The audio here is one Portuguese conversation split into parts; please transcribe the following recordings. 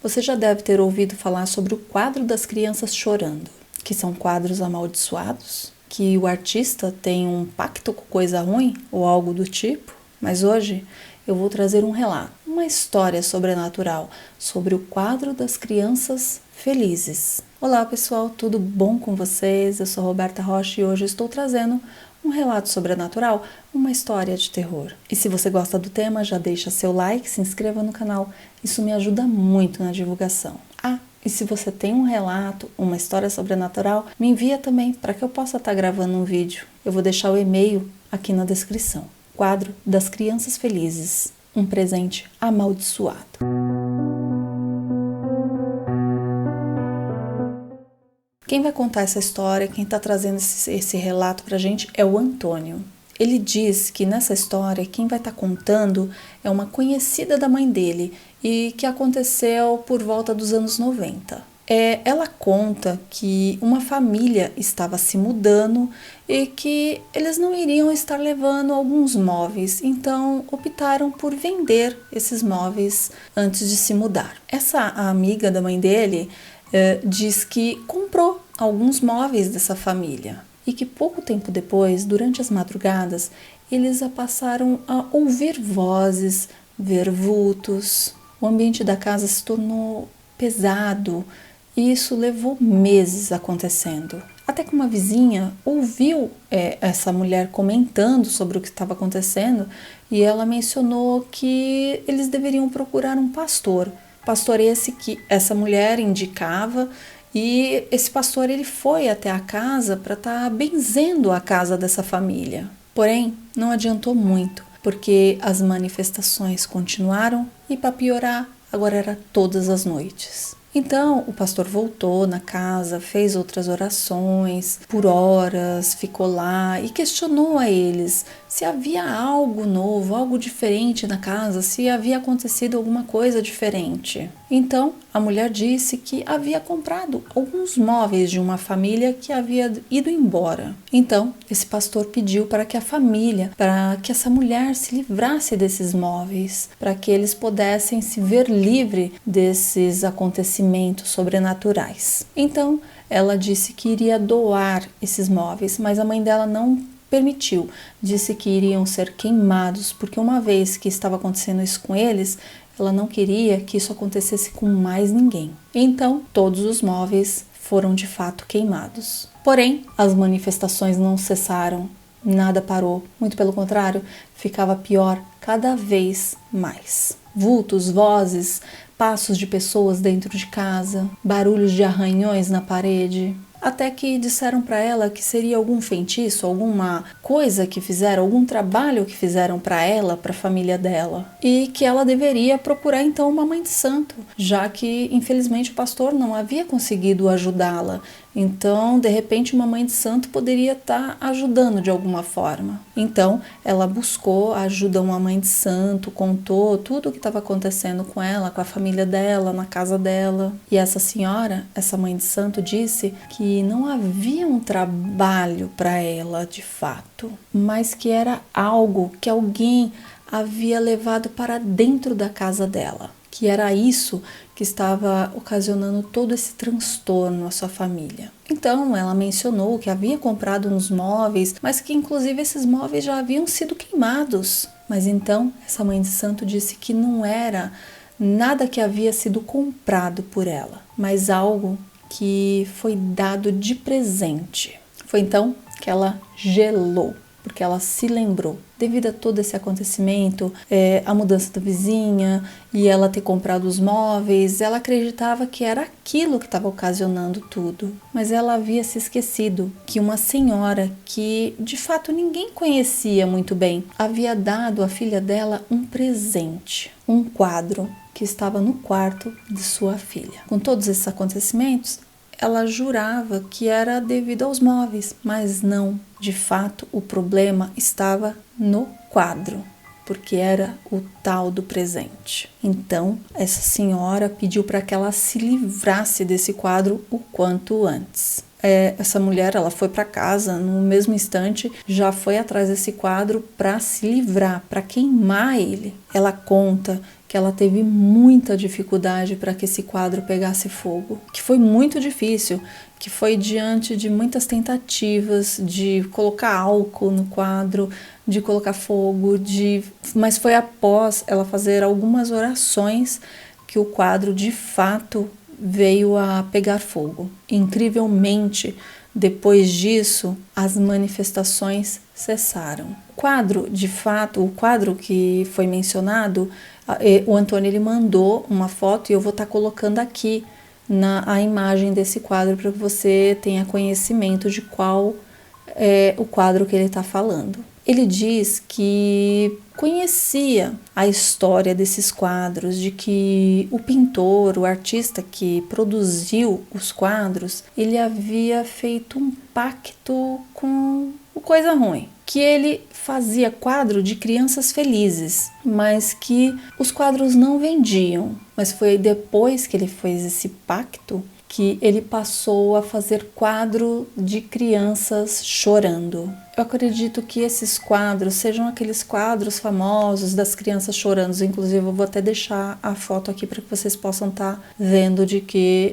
Você já deve ter ouvido falar sobre o quadro das crianças chorando, que são quadros amaldiçoados, que o artista tem um pacto com coisa ruim ou algo do tipo. Mas hoje eu vou trazer um relato, uma história sobrenatural sobre o quadro das crianças felizes. Olá pessoal, tudo bom com vocês? Eu sou Roberta Rocha e hoje estou trazendo um relato sobrenatural, uma história de terror. E se você gosta do tema, já deixa seu like, se inscreva no canal, isso me ajuda muito na divulgação. E se você tem um relato, uma história sobrenatural, me envia também para que eu possa estar gravando um vídeo. Eu vou deixar o e-mail aqui na descrição. Quadro das Crianças Felizes, um presente amaldiçoado. Quem vai contar essa história, quem está trazendo esse relato para a gente é o Antônio. Ele diz que nessa história, quem vai estar contando é uma conhecida da mãe dele e que aconteceu por volta dos anos 90. Ela conta que uma família estava se mudando e que eles não iriam estar levando alguns móveis, então optaram por vender esses móveis antes de se mudar. Essa amiga da mãe dele diz que comprou alguns móveis dessa família e que pouco tempo depois, durante as madrugadas, eles passaram a ouvir vozes, ver vultos. O ambiente da casa se tornou pesado e isso levou meses acontecendo. Até que uma vizinha ouviu essa mulher comentando sobre o que estava acontecendo e ela mencionou que eles deveriam procurar um pastor. Pastor esse que essa mulher indicava, e esse pastor ele foi até a casa para estar benzendo a casa dessa família. Porém, não adiantou muito, porque as manifestações continuaram e, para piorar, agora era todas as noites. Então, o pastor voltou na casa, fez outras orações por horas, ficou lá e questionou a eles se havia algo novo, algo diferente na casa, se havia acontecido alguma coisa diferente. Então, a mulher disse que havia comprado alguns móveis de uma família que havia ido embora. Então, esse pastor pediu para que a família, para que essa mulher se livrasse desses móveis, para que eles pudessem se ver livre desses acontecimentos sobrenaturais. Então, ela disse que iria doar esses móveis, mas a mãe dela não permitiu, disse que iriam ser queimados, porque uma vez que estava acontecendo isso com eles, ela não queria que isso acontecesse com mais ninguém. Então, todos os móveis foram de fato queimados. Porém, as manifestações não cessaram, nada parou, muito pelo contrário, ficava pior cada vez mais. Vultos, vozes, passos de pessoas dentro de casa, barulhos de arranhões na parede. Até que disseram para ela que seria algum feitiço, alguma coisa que fizeram, algum trabalho que fizeram para ela, para a família dela. E que ela deveria procurar então uma mãe de santo, já que infelizmente o pastor não havia conseguido ajudá-la. Então, de repente, uma mãe de santo poderia estar ajudando de alguma forma. Então, ela buscou a ajuda de uma mãe de santo, contou tudo o que estava acontecendo com ela, com a família dela, na casa dela. E essa senhora, essa mãe de santo, disse que não havia um trabalho para ela de fato, mas que era algo que alguém havia levado para dentro da casa dela, que era isso que estava ocasionando todo esse transtorno à sua família. Então, ela mencionou que havia comprado uns móveis, mas que inclusive esses móveis já haviam sido queimados. Mas então, essa mãe de santo disse que não era nada que havia sido comprado por ela, mas algo que foi dado de presente. Foi então que ela gelou, porque ela se lembrou, devido a todo esse acontecimento, a mudança da vizinha e ela ter comprado os móveis, ela acreditava que era aquilo que estava ocasionando tudo. Mas ela havia se esquecido que uma senhora que de fato ninguém conhecia muito bem, havia dado à filha dela um presente, um quadro que estava no quarto de sua filha. Com todos esses acontecimentos, ela jurava que era devido aos móveis, mas não. De fato, o problema estava no quadro, porque era o tal do presente. Então, essa senhora pediu para que ela se livrasse desse quadro o quanto antes. Essa mulher, ela foi para casa no mesmo instante, já foi atrás desse quadro para se livrar, para queimar ele. Ela conta que ela teve muita dificuldade para que esse quadro pegasse fogo, que foi muito difícil, que foi diante de muitas tentativas de colocar álcool no quadro, de colocar fogo, mas foi após ela fazer algumas orações que o quadro de fato veio a pegar fogo. Incrivelmente, depois disso, as manifestações cessaram. O quadro, de fato, o quadro que foi mencionado, o Antônio ele mandou uma foto e eu vou estar colocando aqui a imagem desse quadro para que você tenha conhecimento de qual é o quadro que ele está falando. Ele diz que conhecia a história desses quadros, de que o pintor, o artista que produziu os quadros, ele havia feito um pacto com o coisa ruim, que ele fazia quadro de crianças felizes, mas que os quadros não vendiam. Mas foi depois que ele fez esse pacto que ele passou a fazer quadro de crianças chorando. Eu acredito que esses quadros sejam aqueles quadros famosos das crianças chorando. Inclusive, eu vou até deixar a foto aqui para que vocês possam estar vendo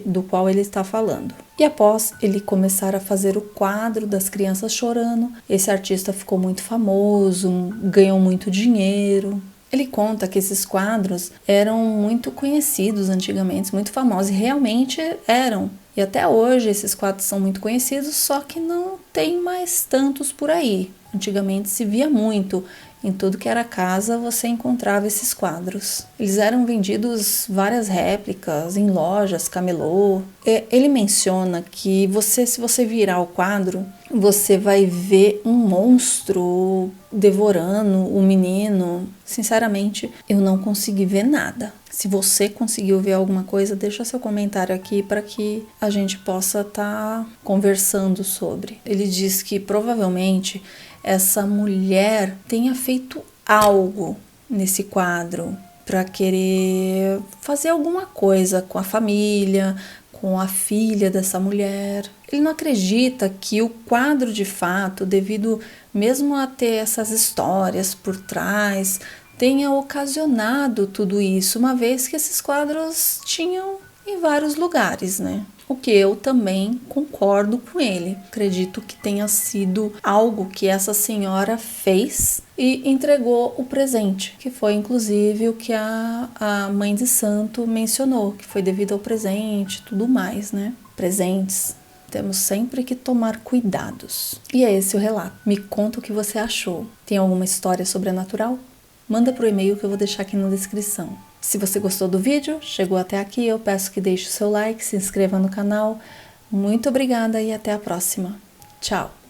do qual ele está falando. E após ele começar a fazer o quadro das crianças chorando, esse artista ficou muito famoso, ganhou muito dinheiro. Ele conta que esses quadros eram muito conhecidos antigamente, muito famosos, e realmente eram. E até hoje esses quadros são muito conhecidos, só que não tem mais tantos por aí. Antigamente se via muito, em tudo que era casa você encontrava esses quadros. Eles eram vendidos várias réplicas em lojas, camelô. Ele menciona que se você virar o quadro, você vai ver um monstro devorando o menino. Sinceramente, eu não consegui ver nada. Se você conseguiu ver alguma coisa, deixa seu comentário aqui para que a gente possa estar conversando sobre. Ele diz que provavelmente essa mulher tenha feito algo nesse quadro para querer fazer alguma coisa com a família, com a filha dessa mulher. Ele não acredita que o quadro de fato, devido mesmo a ter essas histórias por trás, tenha ocasionado tudo isso, uma vez que esses quadros tinham em vários lugares, né? O que eu também concordo com ele. Acredito que tenha sido algo que essa senhora fez e entregou o presente, que foi inclusive o que a mãe de santo mencionou, que foi devido ao presente e tudo mais, né? Presentes. Temos sempre que tomar cuidados. E é esse o relato. Me conta o que você achou. Tem alguma história sobrenatural? Manda pro e-mail que eu vou deixar aqui na descrição. Se você gostou do vídeo, chegou até aqui, eu peço que deixe o seu like, se inscreva no canal. Muito obrigada e até a próxima. Tchau!